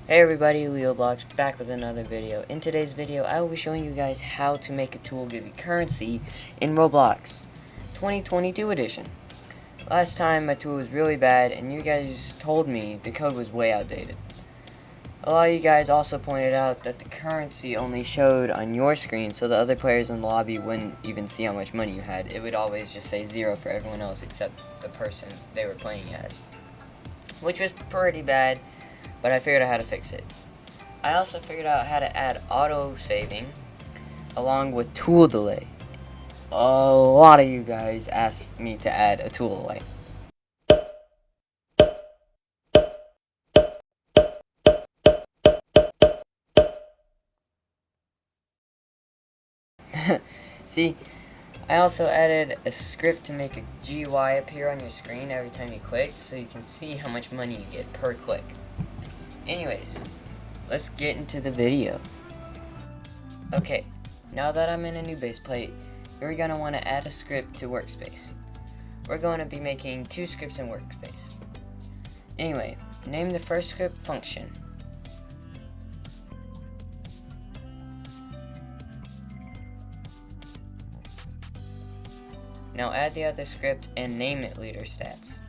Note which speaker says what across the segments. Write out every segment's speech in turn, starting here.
Speaker 1: Hey everybody, Roblox back with another video. In today's video, I will be showing you guys how to make a tool give you currency in Roblox 2022 edition. Last time my tool was really bad and you guys told me the code was way outdated. A lot of you guys also pointed out that the currency only showed on your screen, so the other players in the lobby wouldn't even see how much money you had. It would always just say 0 for everyone else except the person they were playing as, which was pretty bad, but I figured out how to fix it. I also figured out how to add auto saving along with tool delay. A lot of you guys asked me to add a tool delay. See, I also added a script to make a GUI appear on your screen every time you click, so you can see how much money you get per click. Anyways, let's get into the video. Okay, now that I'm in a new base plate, you're going to want to add a script to Workspace. We're going to be making 2 scripts in Workspace. Anyway, name the first script function. Now add the other script and name it LeaderStats.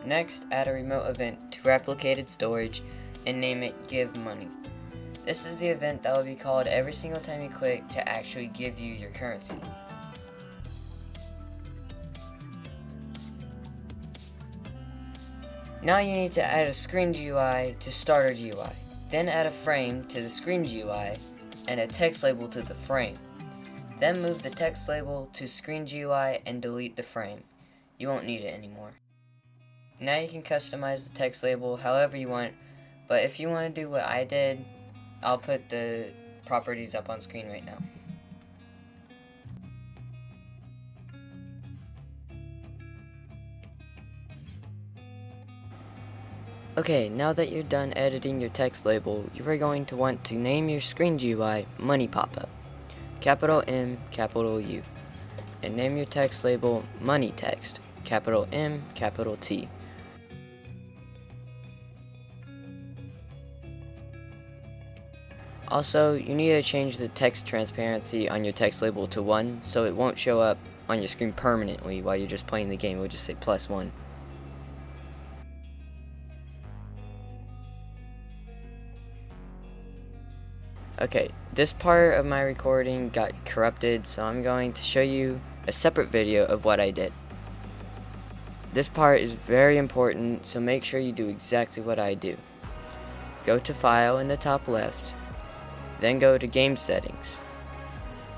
Speaker 1: Next, add a remote event to replicated storage and name it Give Money. This is the event that will be called every single time you click to actually give you your currency. Now you need to add a screen GUI to starter GUI. Then add a frame to the screen GUI and a text label to the frame. Then move the text label to screen GUI and delete the frame. You won't need it anymore. Now you can customize the text label however you want, but if you want to do what I did, I'll put the properties up on screen right now. Okay, now that you're done editing your text label, you are going to want to name your screen GUI Money Pop-Up, capital M, capital U, and name your text label Money Text, capital M, capital T. Also, you need to change the text transparency on your text label to 1 so it won't show up on your screen permanently while you're just playing the game. It will just say +1. Okay, this part of my recording got corrupted, so I'm going to show you a separate video of what I did. This part is very important, so make sure you do exactly what I do. Go to File in the top left, then go to Game Settings.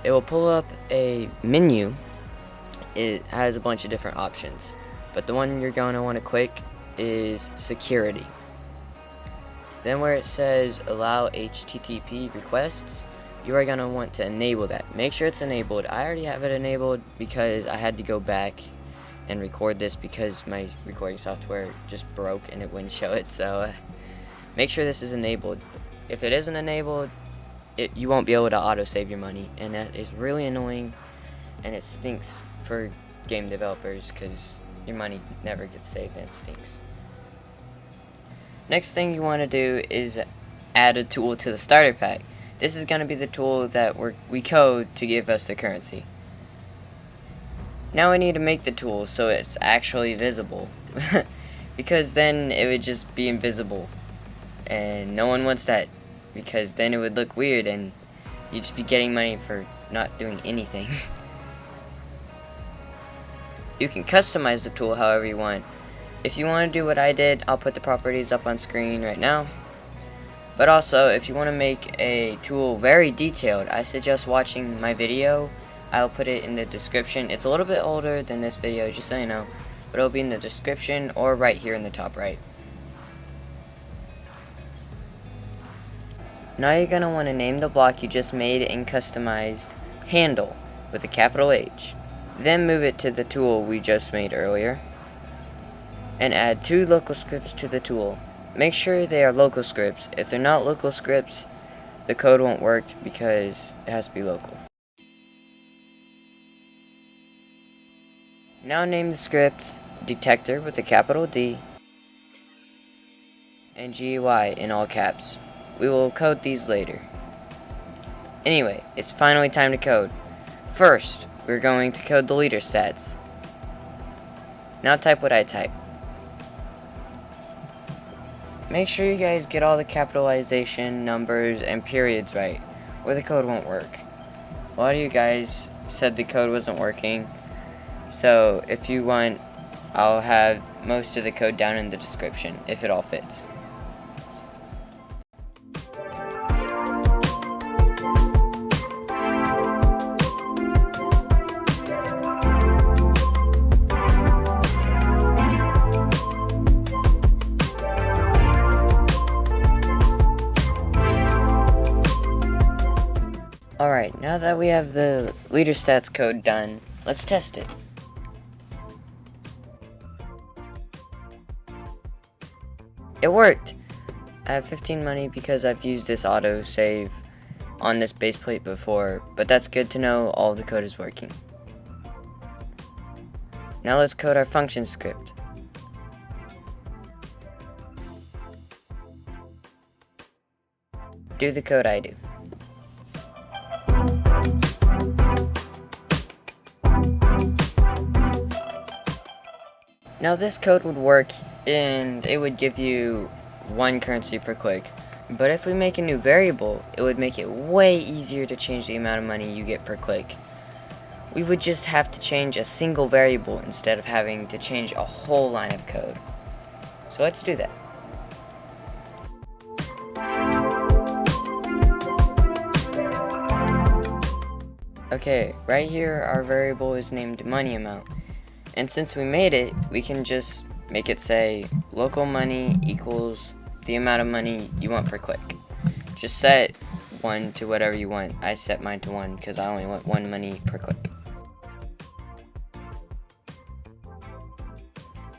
Speaker 1: It will pull up a menu. It has a bunch of different options, but the one you're going to want to click is Security. Then where it says Allow HTTP requests, you are going to want to enable that. Make sure it's enabled. I already have it enabled because I had to go back and record this because my recording software just broke and it wouldn't show it, so make sure this is enabled. If it isn't enabled, you won't be able to auto-save your money, and that is really annoying, and it stinks for game developers because your money never gets saved and it stinks. Next thing you want to do is add a tool to the starter pack. This is going to be the tool that we code to give us the currency. Now we need to make the tool so it's actually visible because then it would just be invisible and no one wants that, because then it would look weird and you'd just be getting money for not doing anything. You can customize the tool however you want. If you want to do what I did, I'll put the properties up on screen right now. But also, if you want to make a tool very detailed, I suggest watching my video. I'll put it in the description. It's a little bit older than this video, just so you know, but it'll be in the description or right here in the top right. Now you're going to want to name the block you just made and customized Handle with a capital H. Then move it to the tool we just made earlier and add 2 local scripts to the tool. Make sure they are local scripts. If they're not local scripts, the code won't work because it has to be local. Now name the scripts Detector with a capital D and GUI in all caps. We will code these later. Anyway, it's finally time to code. First, we're going to code the LeaderStats. Now type what I type. Make sure you guys get all the capitalization, numbers, and periods right, or the code won't work. A lot of you guys said the code wasn't working, so if you want, I'll have most of the code down in the description, if it all fits. Alright, now that we have the LeaderStats code done, let's test it. It worked! I have 15 money because I've used this auto save on this base plate before, but that's good to know all the code is working. Now let's code our function script. Do the code I do. Now this code would work and it would give you 1 currency per click, but if we make a new variable, it would make it way easier to change the amount of money you get per click. We would just have to change a single variable instead of having to change a whole line of code. So let's do that. Okay, right here our variable is named money amount. And since we made it, we can just make it say local money equals the amount of money you want per click. Just set 1 to whatever you want. I set mine to 1 because I only want 1 money per click.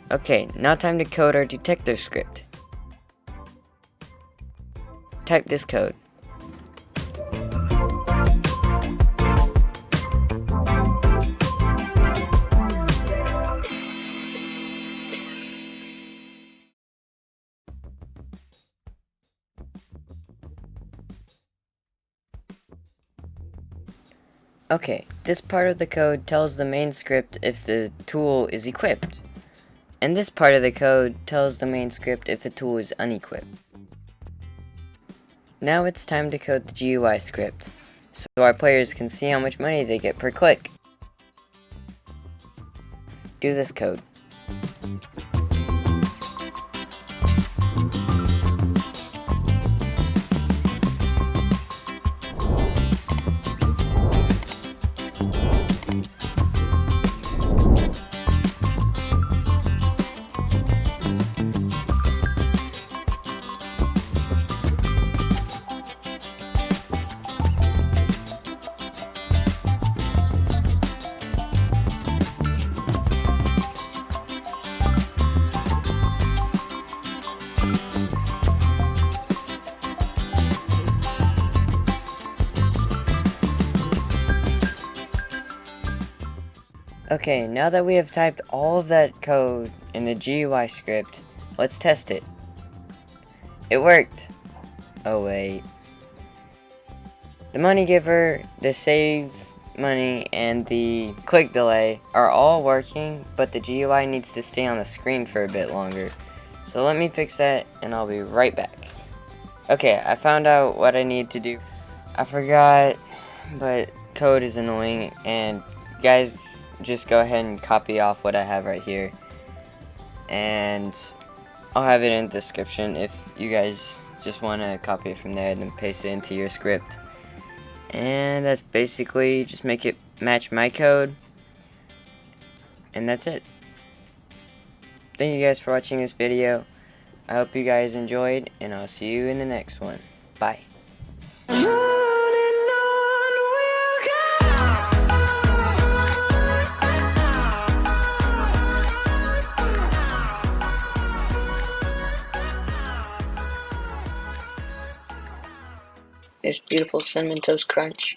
Speaker 1: Okay, now time to code our detector script. Type this code. Okay, this part of the code tells the main script if the tool is equipped, and this part of the code tells the main script if the tool is unequipped. Now it's time to code the GUI script, so our players can see how much money they get per click. Do this code. Okay, now that we have typed all of that code in the GUI script, let's test it. It worked! Oh wait. The money giver, the save money, and the click delay are all working, but the GUI needs to stay on the screen for a bit longer. So let me fix that and I'll be right back. Okay, I found out what I need to do. I forgot, but code is annoying, and guys, just go ahead and copy off what I have right here, and I'll have it in the description if you guys just want to copy it from there and then paste it into your script. And that's basically just make it match my code, and that's it. Thank you guys for watching this video. I hope you guys enjoyed, and I'll see you in the next one. Bye. This beautiful Cinnamon Toast Crunch.